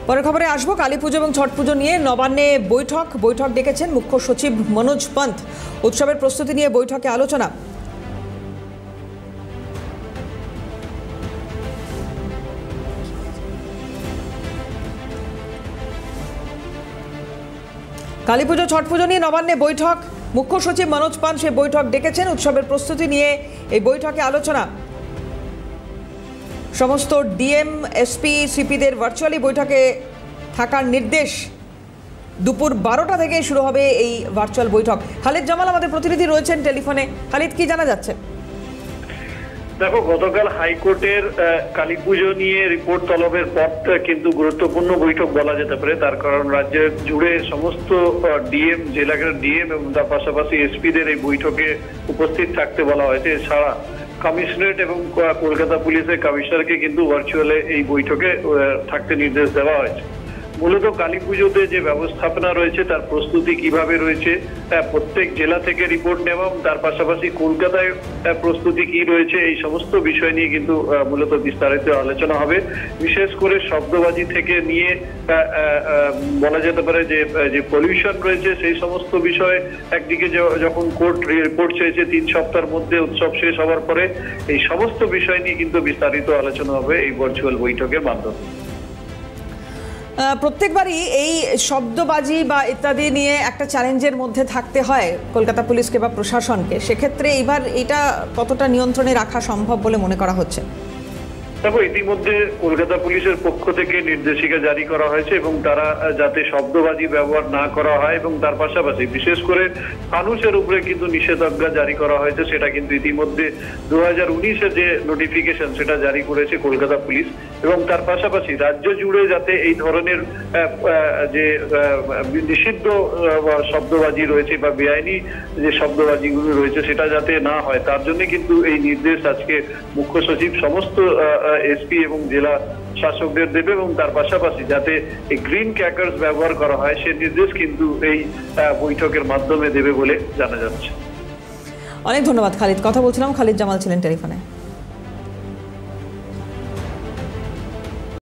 পরের খবরে আসবো। কালী পুজো এবং ছট পুজো নিয়ে নবান্নে বৈঠক ডেকেছেন মুখ্য সচিব মনোজ পন্থ। উৎসবের প্রস্তুতি নিয়ে বৈঠকে আলোচনা। কালী পুজো ছট পুজো নিয়ে নবান্নে বৈঠক, মুখ্য সচিব মনোজ পন্থ সে বৈঠক ডেকেছেন। উৎসবের প্রস্তুতি নিয়ে এই বৈঠকে আলোচনা। সমস্ত ডিএম, এসপি, সিপিদের ভার্চুয়ালি বৈঠকে থাকার নির্দেশ। দুপুর 12টা থেকে শুরু হবে এই ভার্চুয়াল বৈঠক। খালিদ জামাল আমাদের প্রতিনিধি রয়েছেন টেলিফোনে। খালিদ, কি জানা যাচ্ছে? দেখো, গতকাল হাইকোর্টের কালী পুজো নিয়ে রিপোর্ট তলবের পর কিন্তু গুরুত্বপূর্ণ বৈঠক বলা যেতে পারে। তার কারণ রাজ্যের জুড়ে সমস্ত ডিএম, জেলার ডিএম এবং তার পাশাপাশি এসপিদের এই বৈঠকে উপস্থিত থাকতে বলা হয়েছে। এছাড়া কমিশনারেট এবং কলকাতা পুলিশের কমিশনারকে কিন্তু ভার্চুয়ালে এই বৈঠকে থাকতে নির্দেশ দেওয়া হয়েছে। মূলত কালী পুজোতে যে ব্যবস্থাপনা রয়েছে তার প্রস্তুতি কিভাবে রয়েছে, প্রত্যেক জেলা থেকে রিপোর্ট নেওয়া এবং তার পাশাপাশি কলকাতায় প্রস্তুতি কি রয়েছে, এই সমস্ত বিষয় নিয়ে কিন্তু মূলত বিস্তারিত আলোচনা হবে। বিশেষ করে শব্দবাজি থেকে নিয়ে বলা যেতে পারে যে পলিউশন রয়েছে সেই সমস্ত বিষয়ে একদিকে যখন কোর্ট রিপোর্ট চেয়েছে 3 সপ্তাহের মধ্যে উৎসব শেষ হওয়ার পরে, এই সমস্ত বিষয় নিয়ে কিন্তু বিস্তারিত আলোচনা হবে এই ভার্চুয়াল বৈঠকের মাধ্যমে। প্রত্যেকবারই এই শব্দবাজি বা ইত্যাদি নিয়ে একটা চ্যালেঞ্জের মধ্যে থাকতে হয় কলকাতা পুলিশকে বা প্রশাসনকে। সেক্ষেত্রে এবার এটা কতটা নিয়ন্ত্রণে রাখা সম্ভব বলে মনে করা হচ্ছে? দেখো, ইতিমধ্যে কলকাতা পুলিশের পক্ষ থেকে নির্দেশিকা জারি করা হয়েছে এবং তারা যাতে শব্দবাজি ব্যবহার না করা হয় এবং তার পাশাপাশি বিশেষ করে ফানুসের উপরে কিন্তু নিষেধাজ্ঞা জারি করা হয়েছে। সেটা কিন্তু ইতিমধ্যে 2019-এর যে নোটিফিকেশন সেটা জারি করেছে কলকাতা পুলিশ। এবং তার পাশাপাশি রাজ্য জুড়ে যাতে এই ধরনের যে নিষিদ্ধ শব্দবাজি রয়েছে বা বেআইনি যে শব্দবাজিগুলো রয়েছে সেটা যাতে না হয়, তার জন্য কিন্তু এই নির্দেশ আজকে মুখ্য সচিব সমস্ত এসপি এবং জেলা শাসকদের দেবে এবং তার পাশাপাশি যাতে এই গ্রিন ক্র্যাকার্স ব্যবহার করা হয় সে নির্দেশ কিন্তু এই বৈঠকের মাধ্যমে দেবে বলে জানা যাচ্ছে। অনেক ধন্যবাদ খালিদ। কথা বলছিলাম, খালিদ জামাল ছিলেন টেলিফোনে।